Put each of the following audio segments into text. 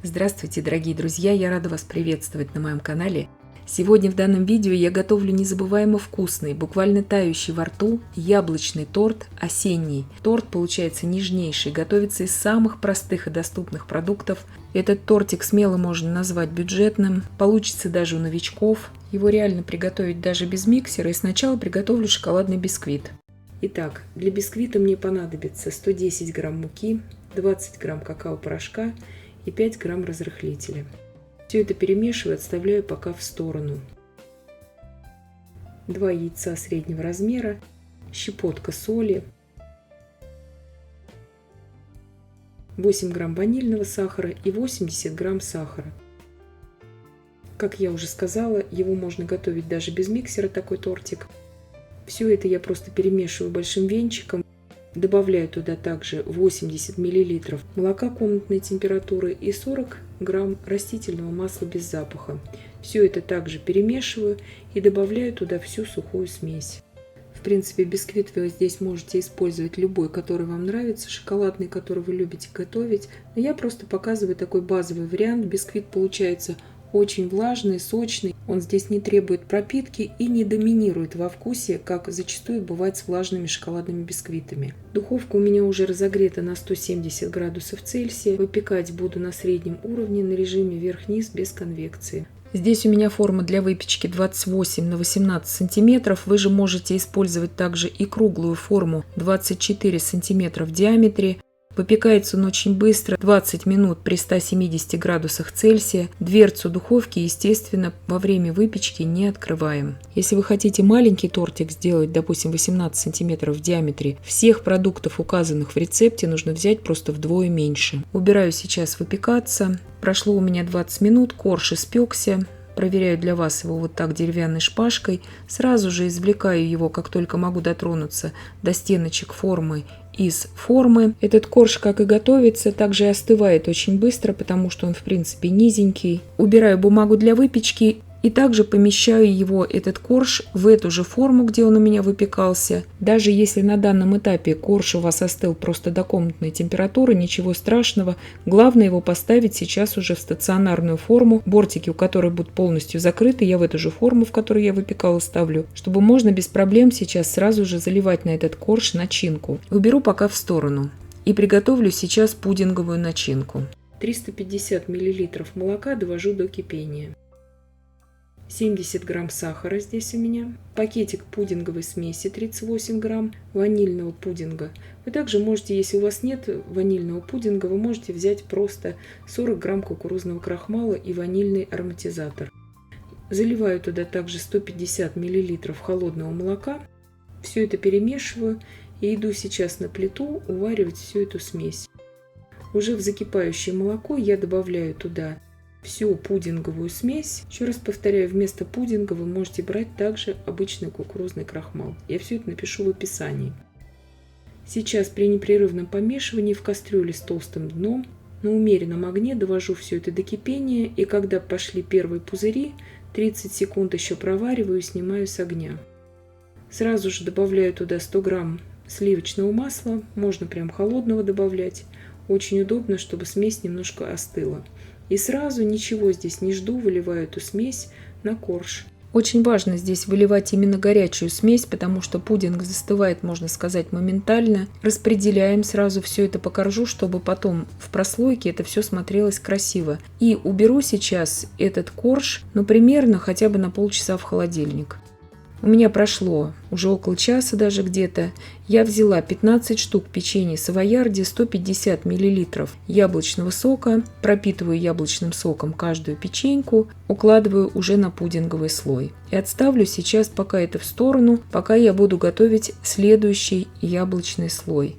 Здравствуйте, дорогие друзья! Я рада вас приветствовать на моем канале. Сегодня в данном видео я готовлю незабываемо вкусный, буквально тающий во рту яблочный торт осенний. Торт получается нежнейший, готовится из самых простых и доступных продуктов. Этот тортик смело можно назвать бюджетным, получится даже у новичков. Его реально приготовить даже без миксера, и сначала приготовлю шоколадный бисквит. Итак, для бисквита мне понадобится 110 грамм муки, 20 грамм какао-порошка и 5 грамм разрыхлителя. Все это перемешиваю и отставляю пока в сторону. 2 яйца среднего размера, щепотка соли, 8 грамм ванильного сахара и 80 грамм сахара. Как я уже сказала, его можно готовить даже без миксера, такой тортик. Все это я просто перемешиваю большим венчиком. Добавляю туда также 80 мл молока комнатной температуры и 40 грамм растительного масла без запаха. Все это также перемешиваю и добавляю туда всю сухую смесь. В принципе, бисквит вы здесь можете использовать любой, который вам нравится, шоколадный, который вы любите готовить. Но я просто показываю такой базовый вариант. Бисквит получается очень влажный, сочный. Он здесь не требует пропитки и не доминирует во вкусе, как зачастую бывает с влажными шоколадными бисквитами. Духовка у меня уже разогрета на 170 градусов Цельсия. Выпекать буду на среднем уровне на режиме вверх-вниз без конвекции. Здесь у меня форма для выпечки 28 на 18 сантиметров. Вы же можете использовать также и круглую форму 24 сантиметра в диаметре. Выпекается он очень быстро, 20 минут при 170 градусах Цельсия. Дверцу духовки, естественно, во время выпечки не открываем. Если вы хотите маленький тортик сделать, допустим, 18 сантиметров в диаметре, всех продуктов, указанных в рецепте, нужно взять просто вдвое меньше. Убираю сейчас выпекаться. Прошло у меня 20 минут, корж испекся. Проверяю для вас его вот так деревянной шпажкой. Сразу же извлекаю его, как только могу дотронуться до стеночек формы из формы. Этот корж, как и готовится, также остывает очень быстро, потому что он в принципе низенький. Убираю бумагу для выпечки и также помещаю его, этот корж, в эту же форму, где он у меня выпекался. Даже если на данном этапе корж у вас остыл просто до комнатной температуры, ничего страшного. Главное его поставить сейчас уже в стационарную форму. Бортики, у которой будут полностью закрыты, я в эту же форму, в которой я выпекала, ставлю, чтобы можно без проблем сейчас сразу же заливать на этот корж начинку. Уберу пока в сторону и приготовлю сейчас пудинговую начинку. 350 мл молока довожу до кипения. 70 грамм сахара здесь у меня, пакетик пудинговой смеси 38 грамм, ванильного пудинга. Вы также можете, если у вас нет ванильного пудинга, вы можете взять просто 40 грамм кукурузного крахмала и ванильный ароматизатор. Заливаю туда также 150 миллилитров холодного молока. Все это перемешиваю и иду сейчас на плиту уваривать всю эту смесь. Уже в закипающее молоко я добавляю туда всю пудинговую смесь. Еще раз повторяю, вместо пудинга вы можете брать также обычный кукурузный крахмал. Я все это напишу в описании. Сейчас при непрерывном помешивании в кастрюле с толстым дном на умеренном огне довожу все это до кипения, и когда пошли первые пузыри, 30 секунд еще провариваю и снимаю с огня. Сразу же добавляю туда 100 грамм сливочного масла, можно прям холодного добавлять. Очень удобно, чтобы смесь немножко остыла. И сразу ничего здесь не жду, выливаю эту смесь на корж. Очень важно здесь выливать именно горячую смесь, потому что пудинг застывает, можно сказать, моментально. Распределяем сразу все это по коржу, чтобы потом в прослойке это все смотрелось красиво. И уберу сейчас этот корж, примерно хотя бы на полчаса в холодильник. У меня прошло уже около часа даже где-то. Я взяла 15 штук печенья савоярди, 150 мл яблочного сока, пропитываю яблочным соком каждую печеньку, укладываю уже на пудинговый слой. И отставлю сейчас пока это в сторону, пока я буду готовить следующий яблочный слой.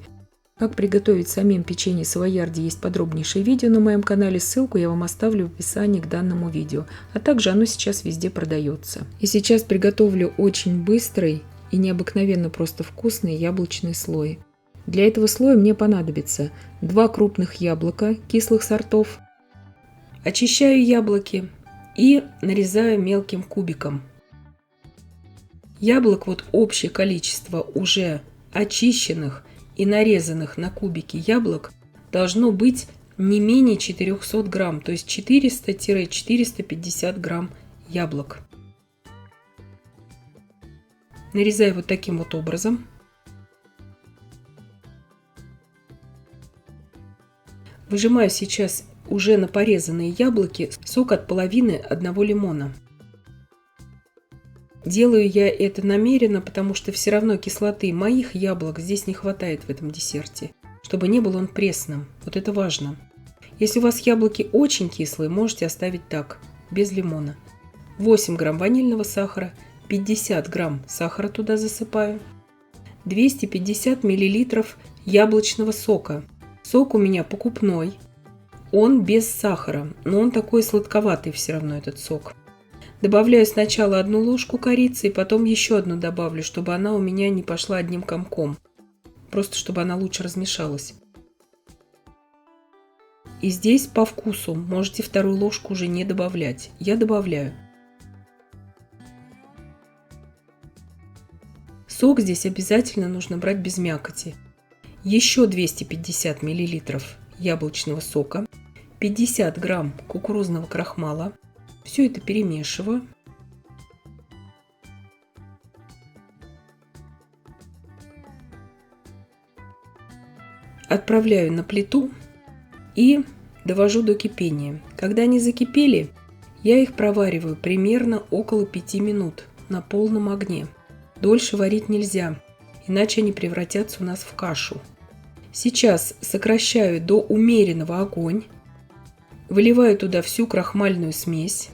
Как приготовить самим печенье савоярди есть подробнейшее видео на моем канале, ссылку я вам оставлю в описании к данному видео, а также оно сейчас везде продается. И сейчас приготовлю очень быстрый и необыкновенно просто вкусный яблочный слой. Для этого слоя мне понадобится 2 крупных яблока кислых сортов. Очищаю яблоки и нарезаю мелким кубиком. Яблок общее количество уже очищенных и нарезанных на кубики яблок должно быть не менее 400 грамм, то есть 400-450 грамм яблок. Нарезаю вот таким вот образом. Выжимаю сейчас уже на порезанные яблоки сок от половины одного лимона. Делаю я это намеренно, потому что все равно кислоты моих яблок здесь не хватает в этом десерте, чтобы не был он пресным. Вот это важно. Если у вас яблоки очень кислые, можете оставить так, без лимона. 8 грамм ванильного сахара, 50 грамм сахара туда засыпаю, 250 миллилитров яблочного сока. Сок у меня покупной, он без сахара, но он такой сладковатый все равно, этот сок. Добавляю сначала 1 ложку корицы, и потом еще одну добавлю, чтобы она у меня не пошла одним комком. Просто чтобы она лучше размешалась. И здесь по вкусу можете 2 ложку уже не добавлять. Я добавляю. Сок здесь обязательно нужно брать без мякоти. Еще 250 миллилитров яблочного сока, 50 грамм кукурузного крахмала. Все это перемешиваю. Отправляю на плиту и довожу до кипения. Когда они закипели, я их провариваю примерно около 5 минут на полном огне. Дольше варить нельзя, иначе они превратятся у нас в кашу. Сейчас сокращаю до умеренного огонь, выливаю туда всю крахмальную смесь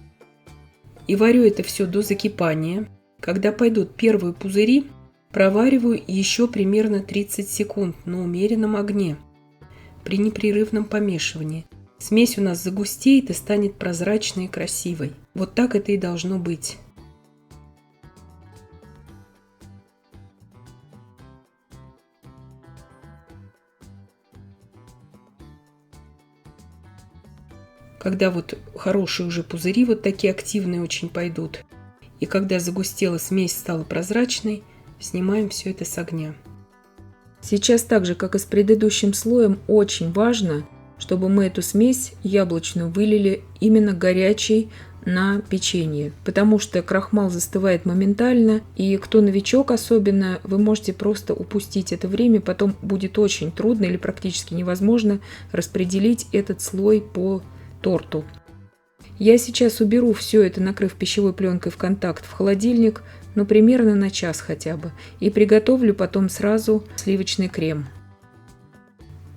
и варю это все до закипания. Когда пойдут первые пузыри, провариваю еще примерно 30 секунд на умеренном огне при непрерывном помешивании. Смесь у нас загустеет и станет прозрачной и красивой. Вот так это и должно быть. Когда вот хорошие уже пузыри, вот такие активные очень пойдут, и когда загустела смесь, стала прозрачной, снимаем все это с огня. Сейчас так же, как и с предыдущим слоем, очень важно, чтобы мы эту смесь яблочную вылили именно горячей на печенье, потому что крахмал застывает моментально, и кто новичок особенно, вы можете просто упустить это время, потом будет очень трудно или практически невозможно распределить этот слой по торту. Я сейчас уберу все это, накрыв пищевой пленкой в контакт, в холодильник, ну примерно на час хотя бы, и приготовлю потом сразу сливочный крем.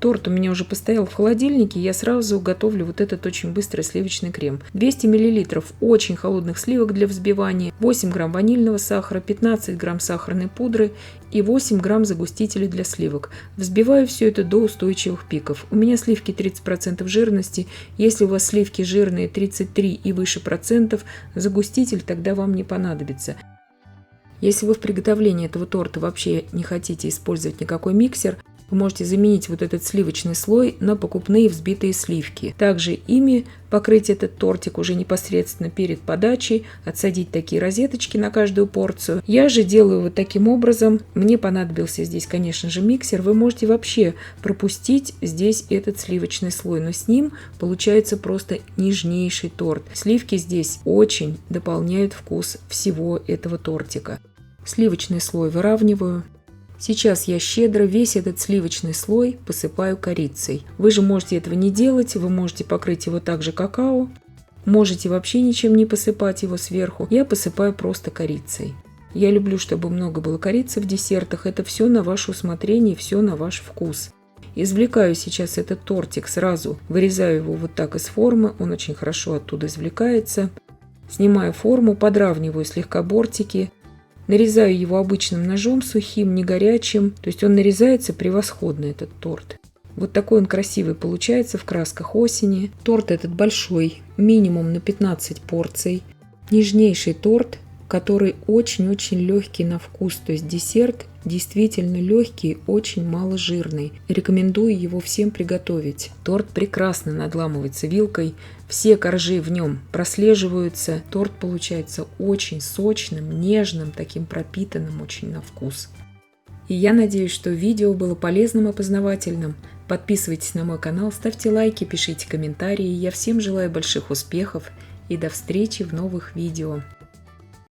Торт у меня уже постоял в холодильнике, я сразу готовлю вот этот очень быстрый сливочный крем. 200 мл очень холодных сливок для взбивания, 8 грамм ванильного сахара, 15 грамм сахарной пудры и 8 грамм загустителя для сливок. Взбиваю все это до устойчивых пиков. У меня сливки 30% жирности, если у вас сливки жирные 33 и выше процентов, загуститель тогда вам не понадобится. Если вы в приготовлении этого торта вообще не хотите использовать никакой миксер, вы можете заменить вот этот сливочный слой на покупные взбитые сливки. Также ими покрыть этот тортик уже непосредственно перед подачей, отсадить такие розеточки на каждую порцию. Я же делаю вот таким образом. Мне понадобился здесь, конечно же, миксер. Вы можете вообще пропустить здесь этот сливочный слой, но с ним получается просто нежнейший торт. Сливки здесь очень дополняют вкус всего этого тортика. Сливочный слой выравниваю. Сейчас я щедро весь этот сливочный слой посыпаю корицей. Вы же можете этого не делать, вы можете покрыть его также какао, можете вообще ничем не посыпать его сверху. Я посыпаю просто корицей. Я люблю, чтобы много было корицы в десертах, это все на ваше усмотрение, все на ваш вкус. Извлекаю сейчас этот тортик сразу, вырезаю его вот так из формы, он очень хорошо оттуда извлекается. Снимаю форму, подравниваю слегка бортики. Нарезаю его обычным ножом, сухим, не горячим. То есть он нарезается превосходно, этот торт. Вот такой он красивый получается в красках осени. Торт этот большой, минимум на 15 порций. Нежнейший торт, который очень-очень легкий на вкус. То есть десерт действительно легкий, очень маложирный. Рекомендую его всем приготовить. Торт прекрасно надламывается вилкой. Все коржи в нем прослеживаются. Торт получается очень сочным, нежным, таким пропитанным очень на вкус. И я надеюсь, что видео было полезным и познавательным. Подписывайтесь на мой канал, ставьте лайки, пишите комментарии. Я всем желаю больших успехов и до встречи в новых видео.